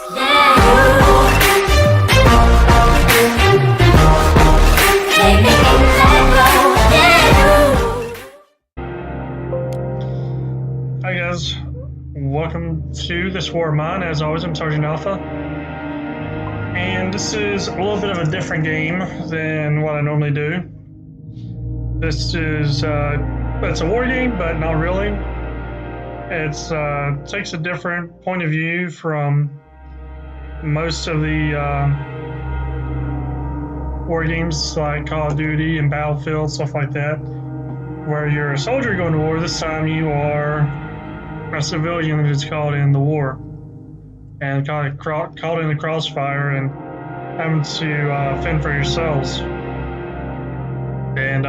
Hi guys, welcome to This War of Mine. As always, I'm Sergeant Alpha, and this is a little bit of a different game than what I normally do. This is it's a war game, but not really. It's takes a different point of view from most of the war games like Call of Duty and Battlefield, stuff like that, where you're a soldier going to war. This time you are a civilian that's caught in the war and caught in the crossfire and having to fend for yourselves. And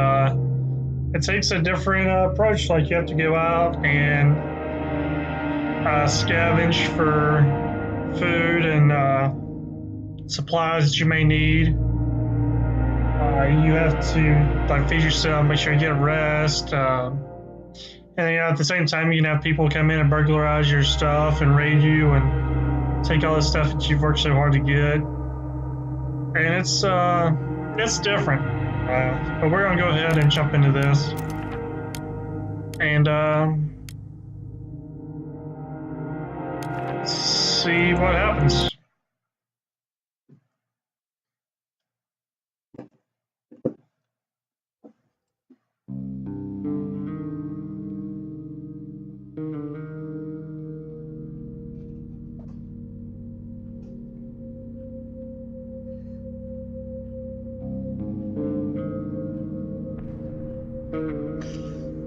it takes a different approach. Like you have to go out and scavenge for food and supplies that you may need. You have to feed yourself, make sure you get rest. And at the same time, you can have people come in and burglarize your stuff and raid you and take all the stuff that you've worked so hard to get. And it's different. But we're gonna go ahead and jump into this and see what happens.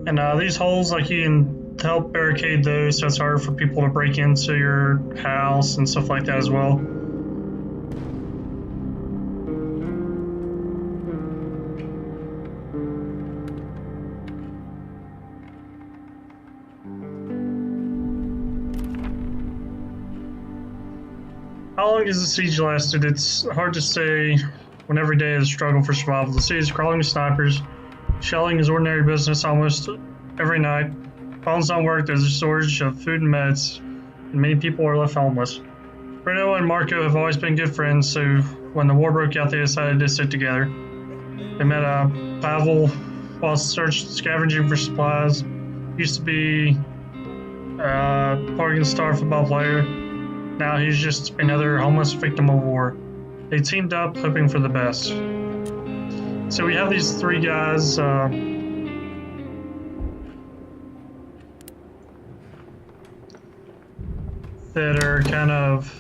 And these holes, like you can help barricade those, so it's harder for people to break into your house and stuff like that as well. How long has the siege lasted? It's hard to say when every day is a struggle for survival. The city is crawling with snipers. Shelling is ordinary business almost every night. Phones don't work, there's a shortage of food and meds, and many people are left homeless. Bruno and Marco have always been good friends, so when the war broke out, they decided to stick together. They met Pavel while scavenging for supplies. Used to be a Oregon Star football player. Now he's just another homeless victim of war. They teamed up, hoping for the best. So we have these three guys that are kind of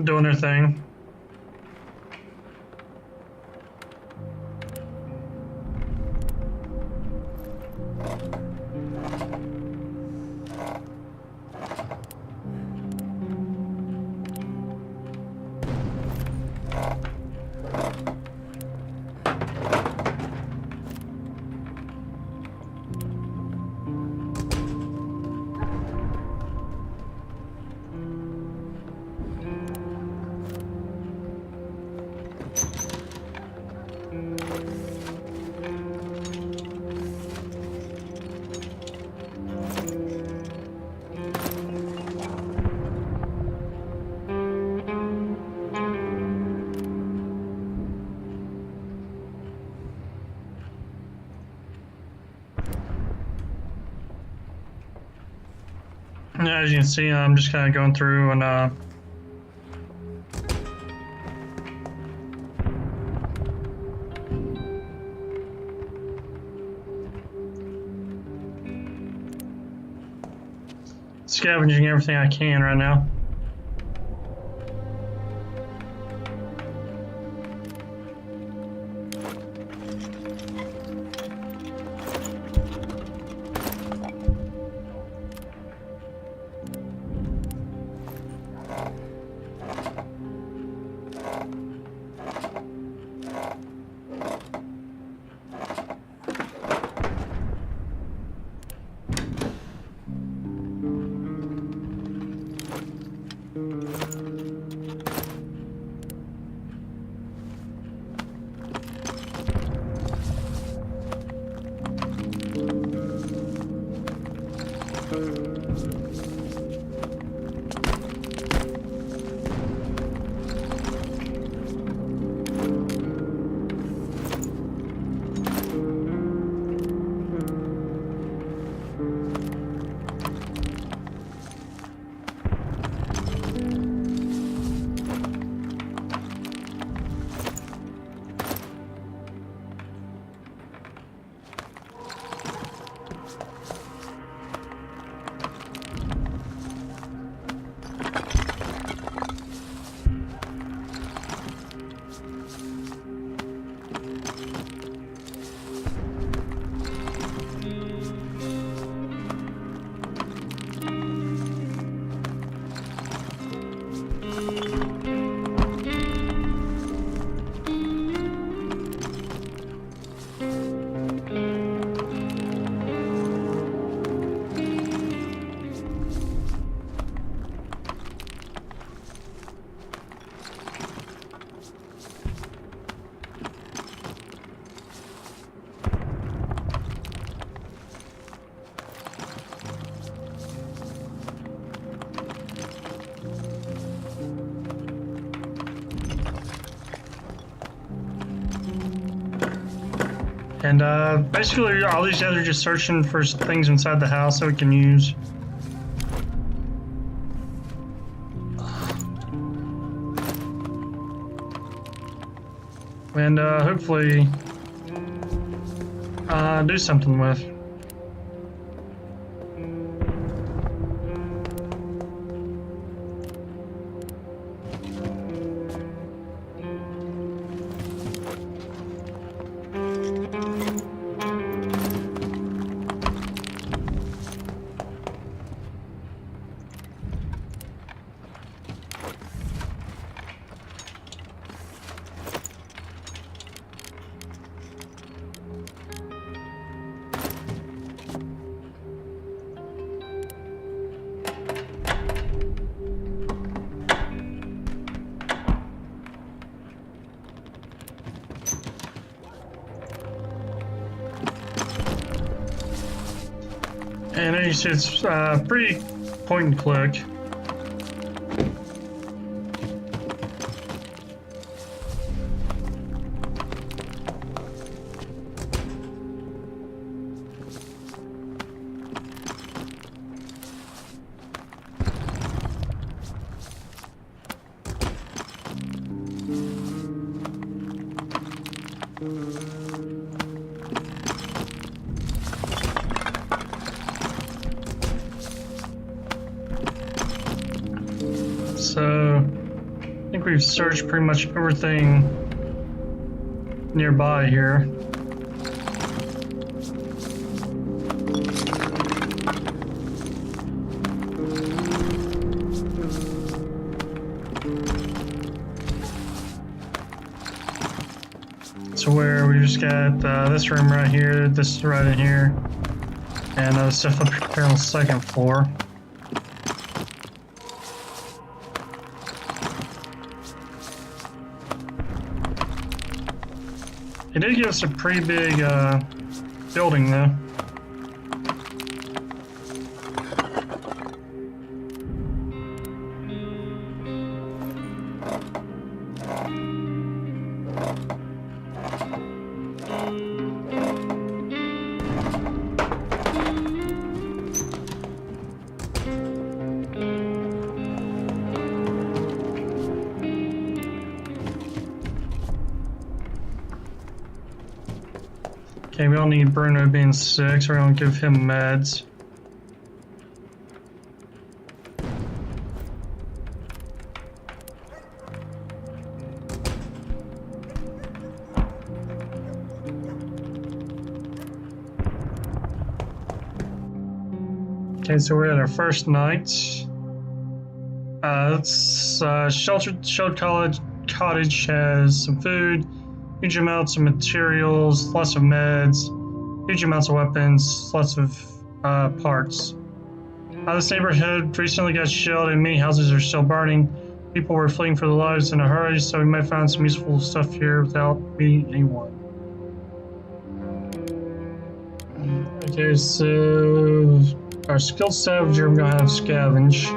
doing their thing. As you can see, I'm just kind of going through and scavenging everything I can right now. And basically, all these guys are just searching for things inside the house that we can use. And hopefully do something with. And as you see, it's pretty point and click. So, I think we've searched pretty much everything nearby here. So where we just got this room right here, this is right in here, and stuff up here on the second floor. It did give us a pretty big building though. Okay, we don't need Bruno being sick, so we're gonna give him meds. Okay, so we're at our first night. Sheltered Cottage has some food, huge amounts of materials, lots of meds, huge amounts of weapons, lots of parts. This neighborhood recently got shelled and many houses are still burning. People were fleeing for their lives in a hurry, so we might find some useful stuff here without meeting anyone. Okay, so our skilled scavenger, we're gonna have scavenge.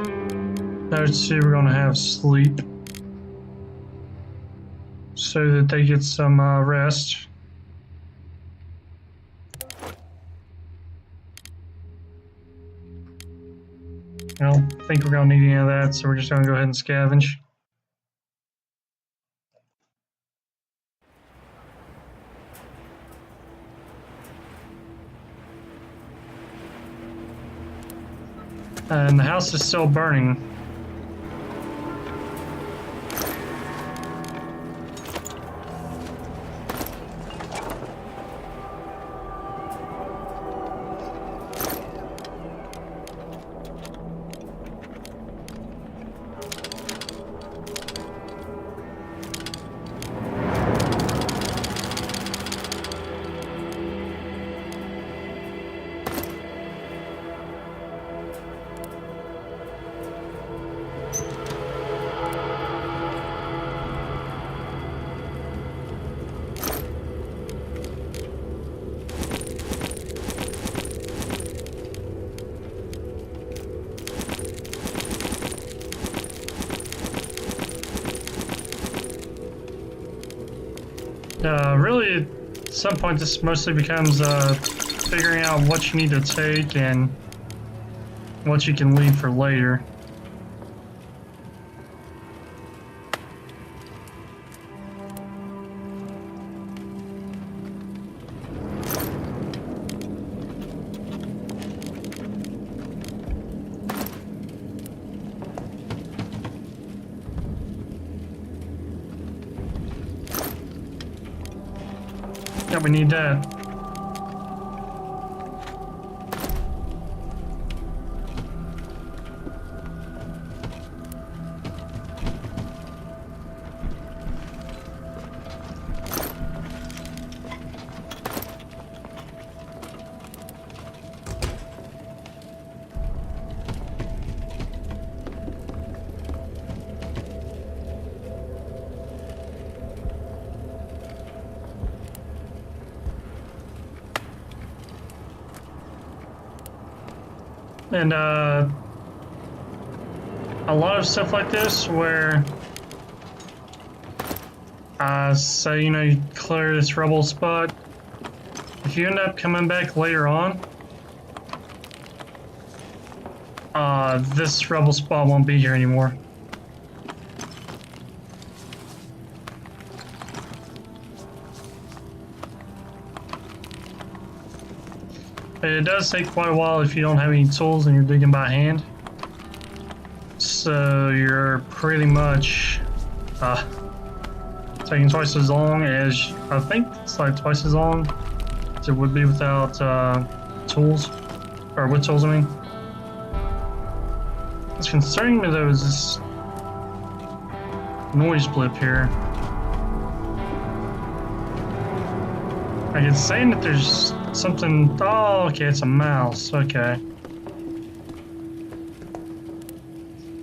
Number 2, we're gonna have sleep, so that they get some rest. I don't think we're gonna need any of that, so we're just gonna go ahead and scavenge. And the house is still burning. Really, some point, this mostly becomes figuring out what you need to take and what you can leave for later. Yeah, we need that. And a lot of stuff like this where say you clear this rebel spot, if you end up coming back later on, this rebel spot won't be here anymore. It does take quite a while if you don't have any tools and you're digging by hand. So you're pretty much taking twice as long as, I think it's like twice as long as it would be without tools, or with tools I mean. What's concerning me though is this noise blip here. Like it's saying that there's something. Oh, okay, it's a mouse. Okay.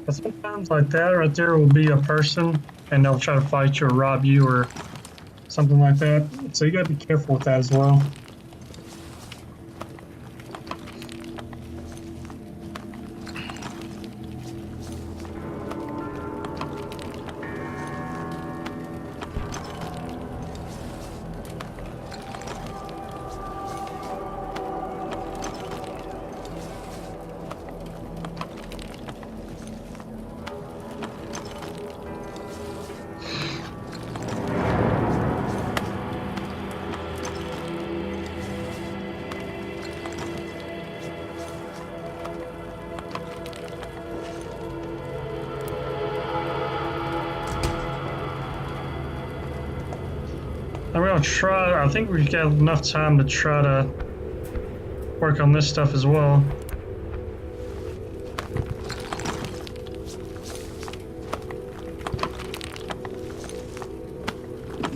But sometimes like that right there will be a person and they'll try to fight you or rob you or something like that. So you gotta be careful with that as well. I'm gonna try, I think we've got enough time to try to work on this stuff as well.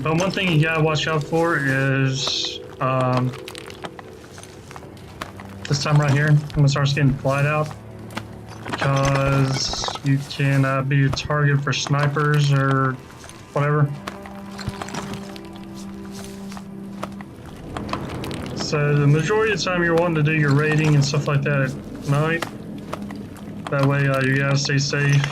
But one thing you gotta watch out for is this time right here, I'm gonna start getting flight out because you can be a target for snipers or whatever. So the majority of the time you're wanting to do your raiding and stuff like that at night. That way you gotta stay safe.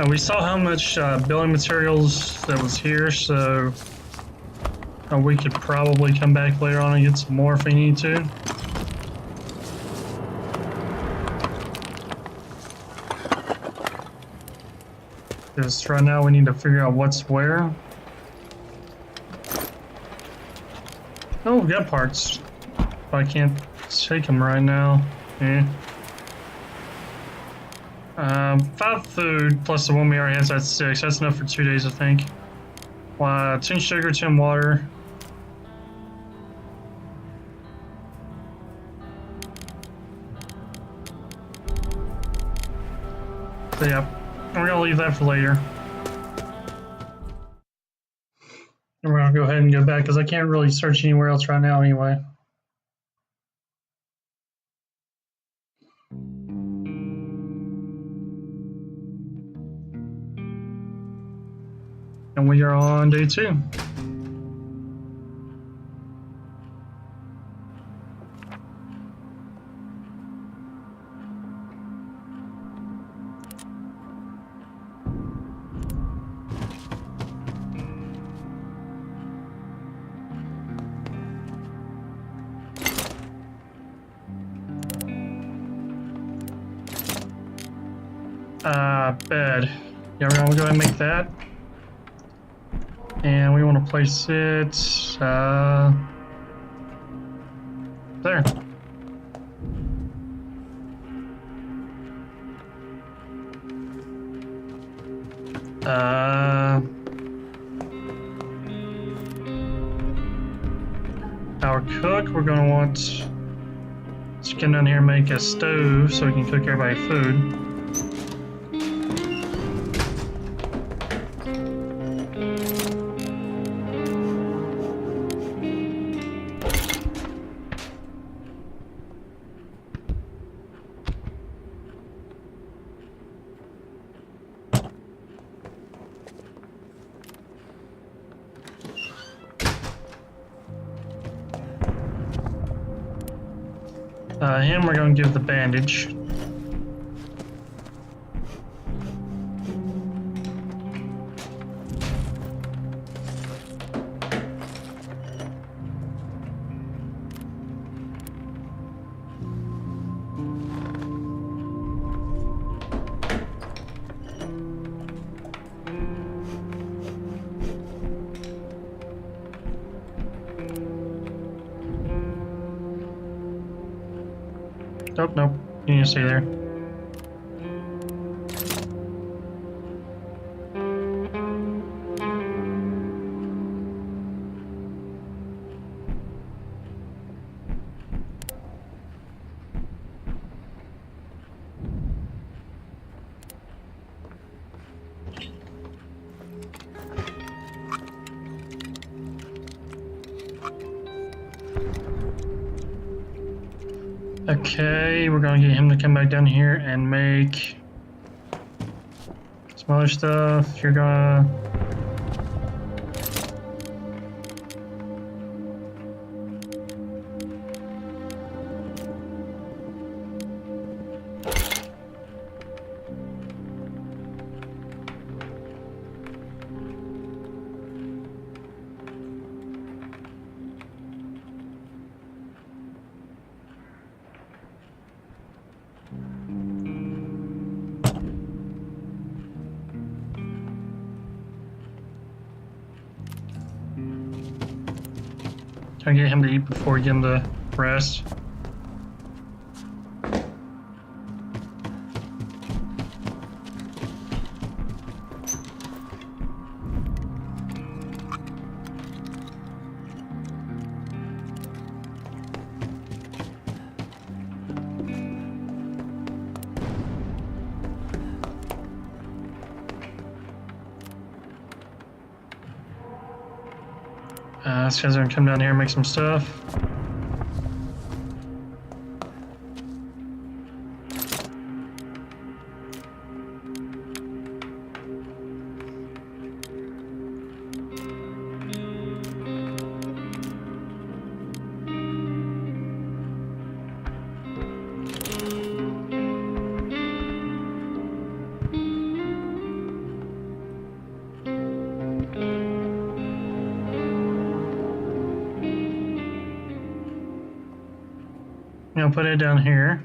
We saw how much building materials that was here, so we could probably come back later on and get some more if we need to. Because right now we need to figure out what's where. Oh, we got parts. But I can't take them right now. Yeah. 5 food plus the one we already has, that's 6. That's enough for 2 days, I think. 10 sugar, 10 water. So yeah, we're gonna leave that for later. And we're gonna go ahead and go back because I can't really search anywhere else right now anyway. And we are on day 2. Bed. Yeah, we're gonna go ahead and make that. And we want to place it there. Our cook, we're gonna want to come down here and make a stove so we can cook everybody food. Him, we're going to give the bandage. Nope, nope. You need to stay there. Okay, we're gonna get him to come back down here and make some other stuff. You're gonna... Trying to get him to eat before we get him to rest. This guy's gonna come down here and make some stuff. I'll put it down here.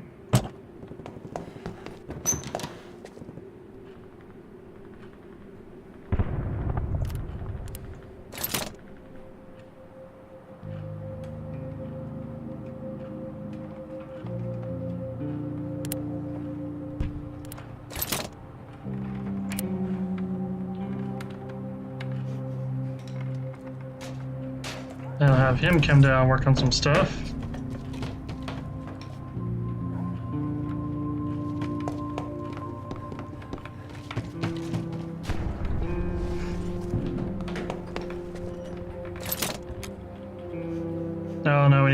Then I'll have him come down and work on some stuff.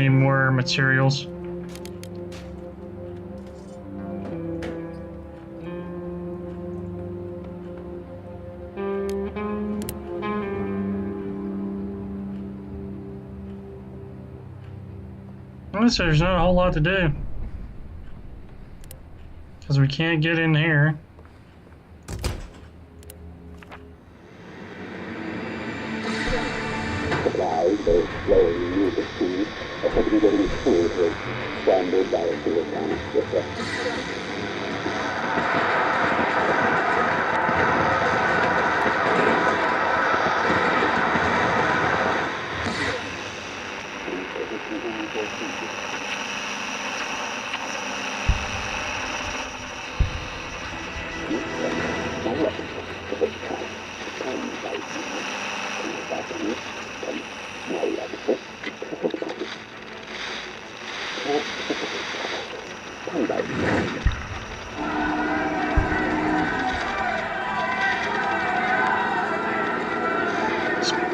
any more materials. Honestly, there's not a whole lot to do. Because we can't get in here. Supplies, both flowing music fees, have been getting food with standard biofuel with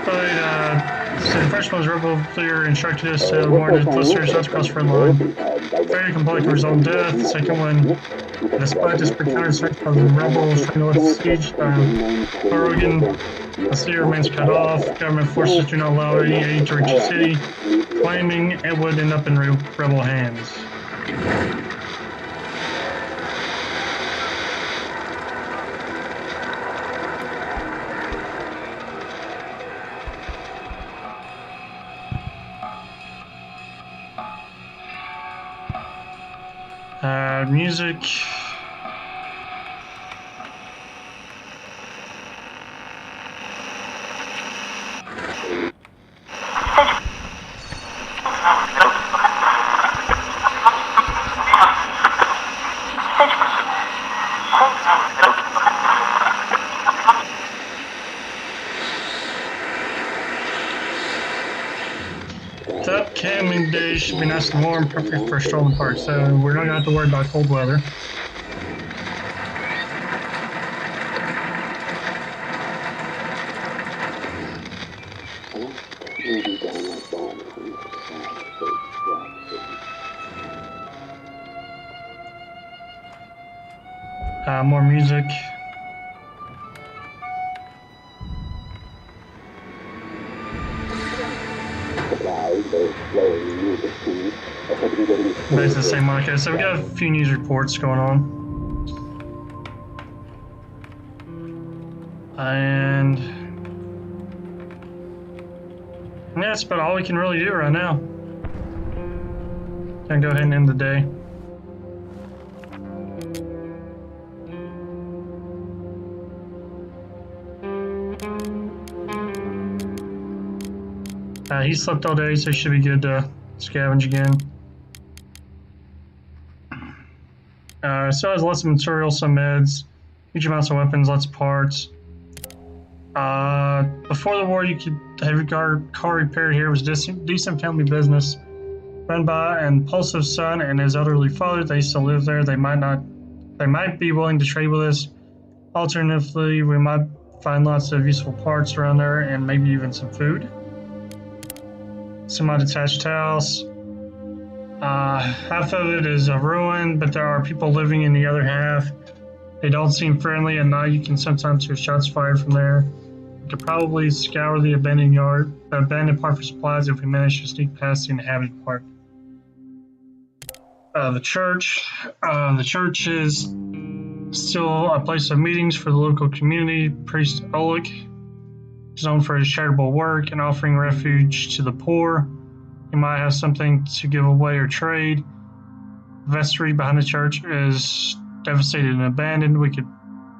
So the first one's Rebel Clear instructed us to warn the listeners not to cross the red line. Very compelling to result in death. The second one, despite this pretender search of the rebels trying to lift the siege, Oregon, the city remains cut off. Government forces do not allow any aid to reach the city, claiming it would end up in rebel hands. Music. The upcoming days should be nice and warm, perfect for a stroll in the park, so we're not going to have to worry about cold weather. More music. Basically the same one. Okay, so we got a few news reports going on. And yeah, that's about all we can really do right now. Gonna go ahead and end the day. He slept all day, so he should be good to scavenge again. Still has lots of material, some meds, huge amounts of weapons, lots of parts. Before the war, you could have your car repaired here. It was decent family business run by an impulsive son and his elderly father. They used to live there. They might be willing to trade with us. Alternatively, we might find lots of useful parts around there and maybe even some food. Semi-detached house. Half of it is a ruin, but there are people living in the other half. They don't seem friendly, and now you can sometimes hear shots fired from there. We could probably scour the abandoned part for supplies if we manage to sneak past the inhabited part. The church. The church is still a place of meetings for the local community. Priest Oleg is known for his charitable work and offering refuge to the poor. He might have something to give away or trade. The vestry behind the church is devastated and abandoned. We could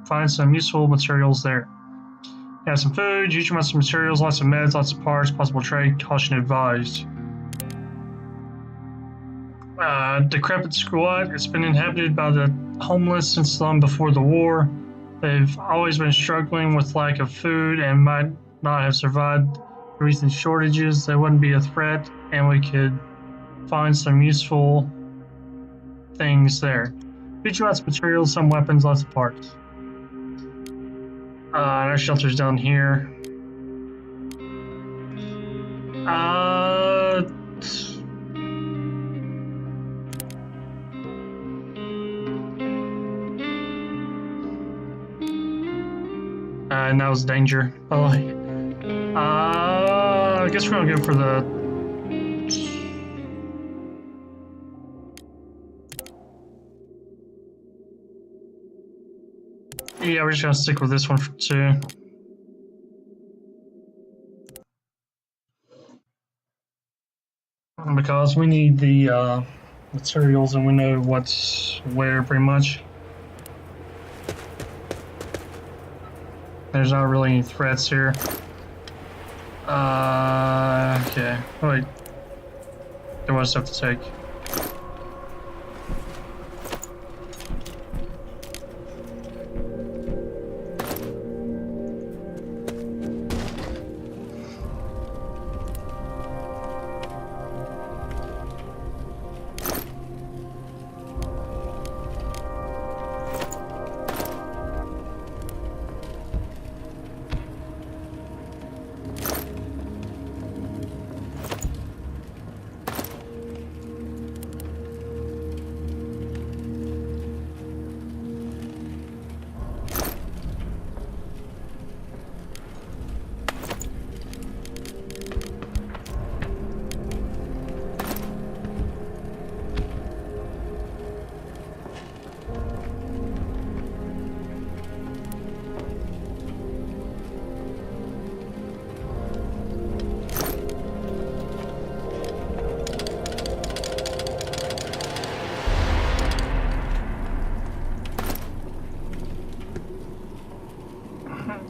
find some useful materials there. We have some food, huge amounts of materials, lots of meds, lots of parts, possible trade, caution advised. Decrepit squat. It's been inhabited by the homeless since long before the war. They've always been struggling with lack of food and might not have survived the recent shortages. They wouldn't be a threat, and we could find some useful things there. Huge amounts of materials, some weapons, lots of parts. Our shelter's down here. and that was danger. Oh, I guess we're gonna go for the. Yeah, we're just gonna stick with this one for 2. Because we need the materials and we know what's where pretty much. There's not really any threats here. Okay. Oh, wait. There was stuff to take.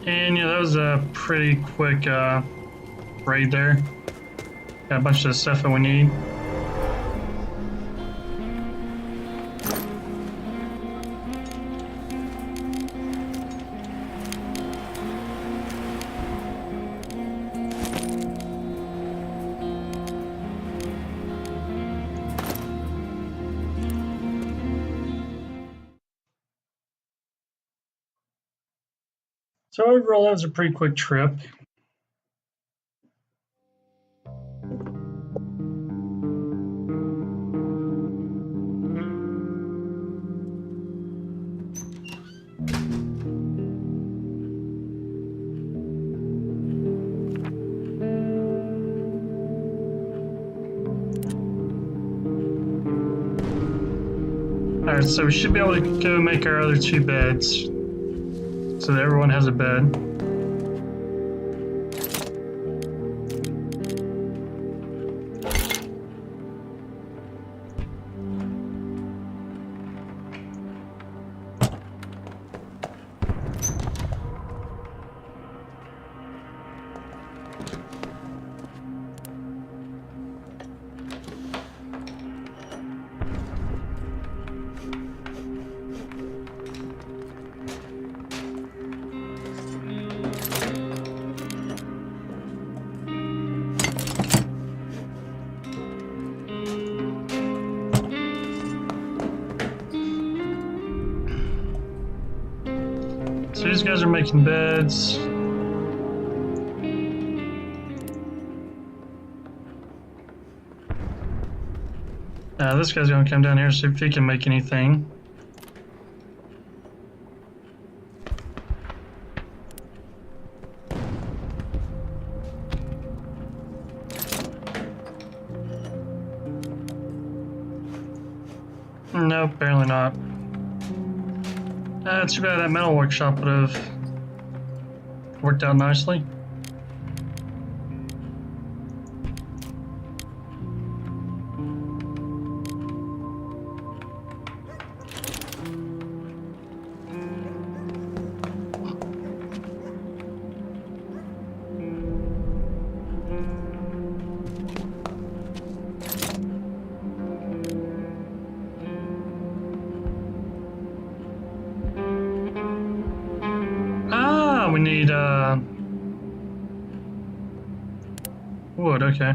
And yeah, that was a pretty quick raid there. Got a bunch of stuff that we need. So overall, that was a pretty quick trip. Alright, so we should be able to go make our other 2 beds so that everyone has a bed. So these guys are making beds. This guy's gonna come down here see if he can make anything. Nope, apparently not. Too bad that metal workshop would have worked out nicely. We need wood, okay.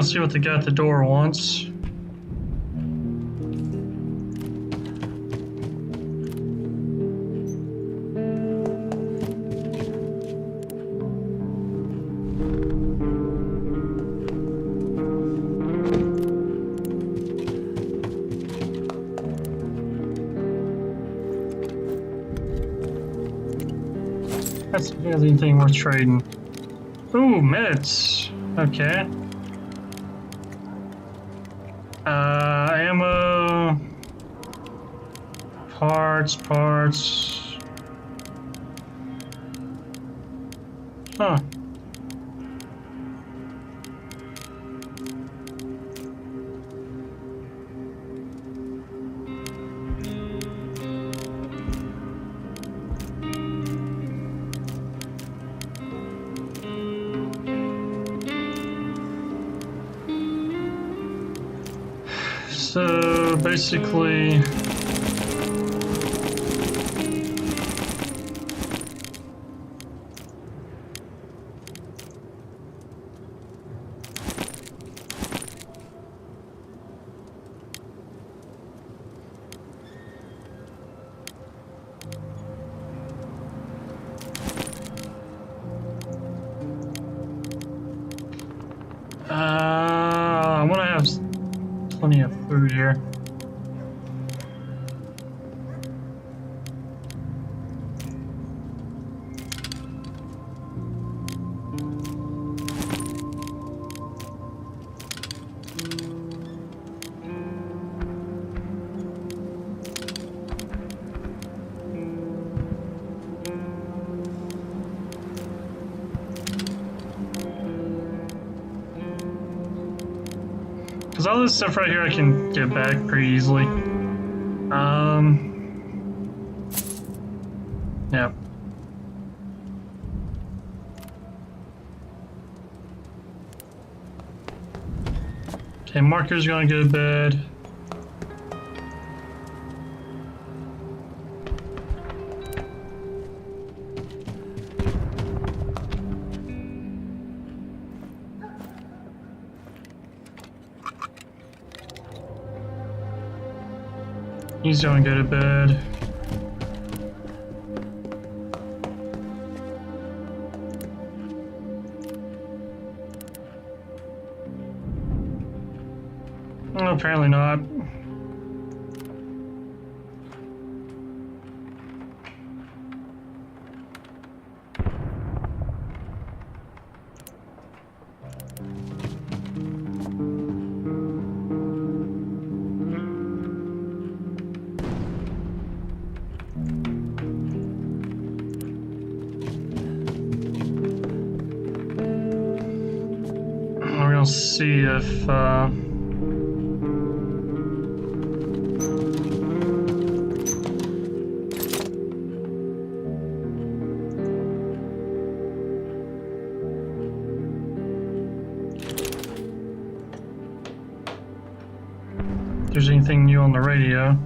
around, see what the guy at the door wants. That's if he has anything worth trading. Ooh, meds. Okay. Ammo. Parts. Huh. So basically, I want to have plenty of food here. Because all this stuff right here I can get back pretty easily. Yeah. Okay, Marker's gonna go to bed. He's gonna go to bed. Oh, apparently not. We're gonna see if there's anything new on the radio.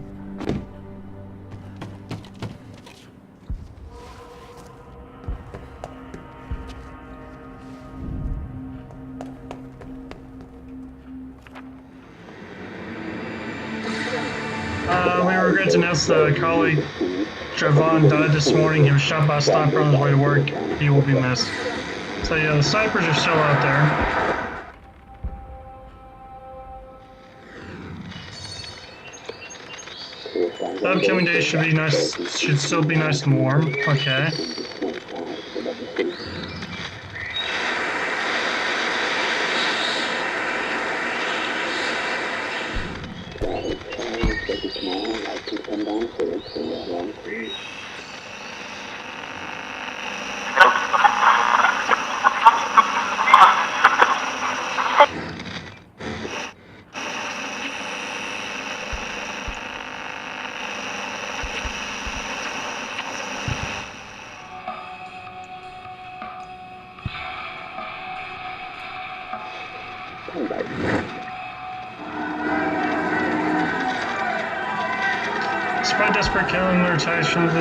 We regret to announce the colleague Javon died this morning. He was shot by a sniper on his way to work. He will be missed. So yeah, the snipers are still out there. The upcoming days should be nice. Should still be nice and warm. Okay. Despite desperate killing, their attacks from the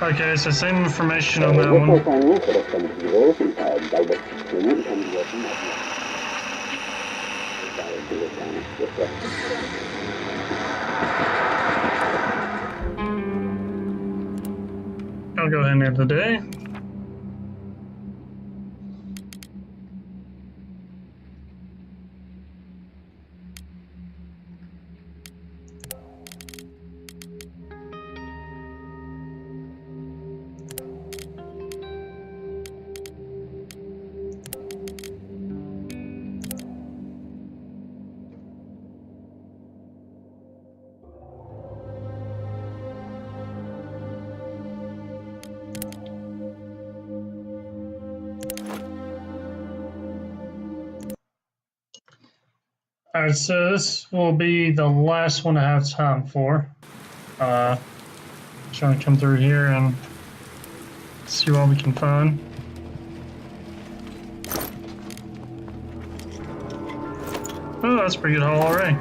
Okay, so same information on that Nuestros one. años de los sentidos y Galvez tienen cambios I'll go ahead and end the day. Alright, so this will be the last one I have time for. Trying to come through here and see what we can find. Oh, that's a pretty good haul already.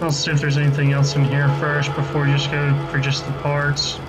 I'll see if there's anything else in here first before you just go for just the parts.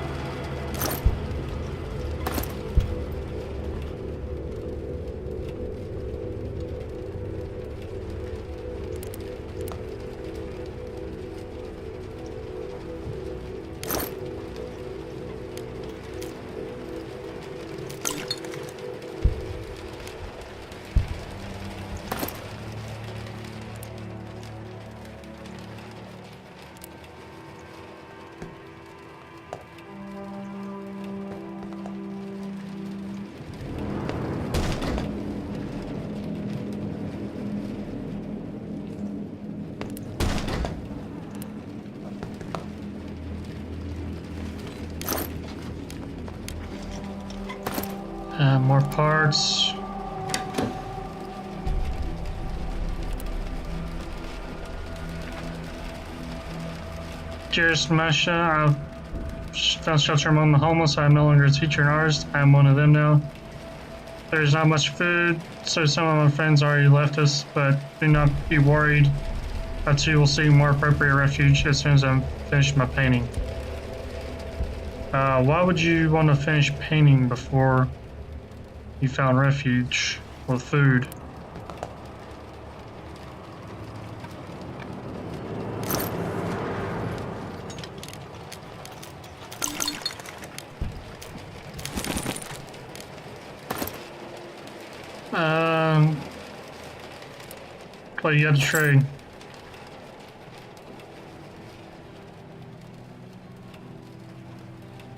More parts. Jairus Masha, I've found shelter among the homeless. I am no longer a teacher in ours. I am one of them now. There's not much food, so some of my friends already left us, but do not be worried. I too will seek more appropriate refuge as soon as I'm finished my painting. Why would you want to finish painting before you found refuge with food? But you got to trade.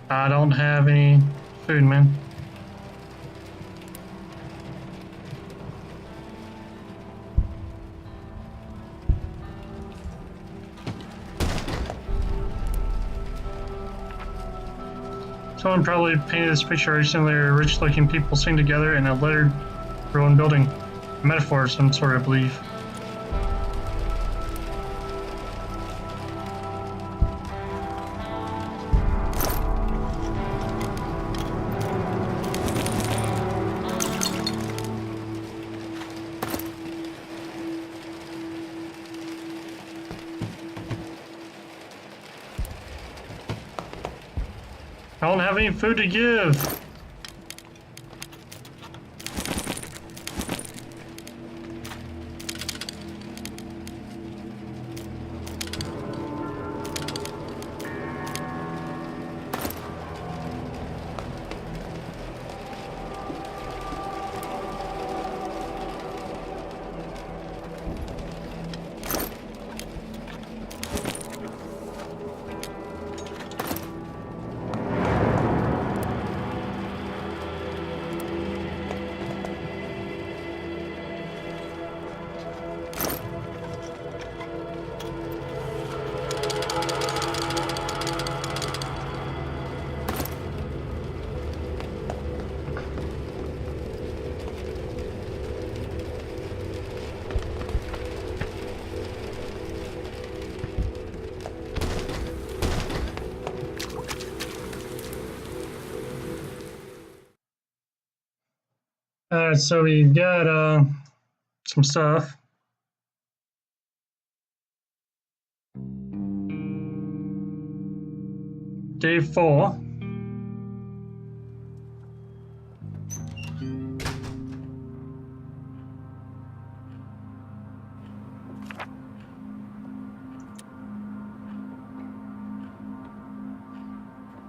I don't have any food, man. Someone probably painted this picture recently where rich-looking people sing together in a littered, ruined building. A metaphor of some sort, I believe. I don't have any food to give. Alright, so we've got some stuff. Day 4.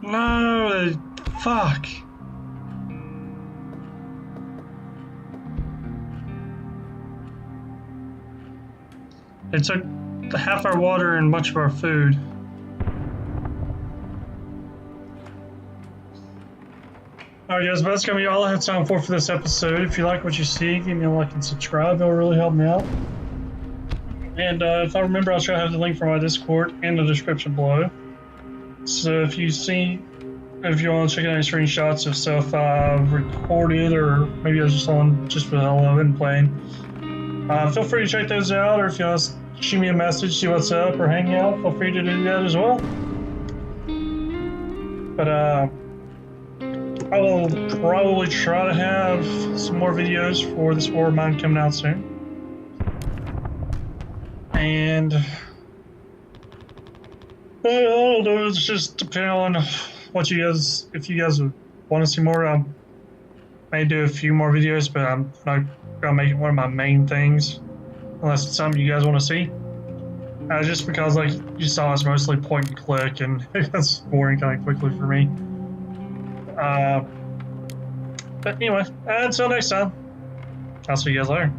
No, fuck. It took half our water and much of our food. Alright guys, but that's going to be all I have time for this episode. If you like what you see, give me a like and subscribe. It'll really help me out. And if I remember, I'll try to have the link for my Discord in the description below. So if you want to check out any screenshots of stuff I've recorded, or maybe I was just on just for the hell of it and playing, feel free to check those out. Or if you want to shoot me a message, see what's up, or hang out, feel free to do that as well. But I will probably try to have some more videos for this war of mine coming out soon. And all those just depend on what you guys, if you guys want to see more, I may do a few more videos, but I'm not gonna make it one of my main things unless it's something you guys want to see. Just because, like you saw, it's mostly point and click, and that's boring kind of quickly for me. But anyway, until next time, I'll see you guys later.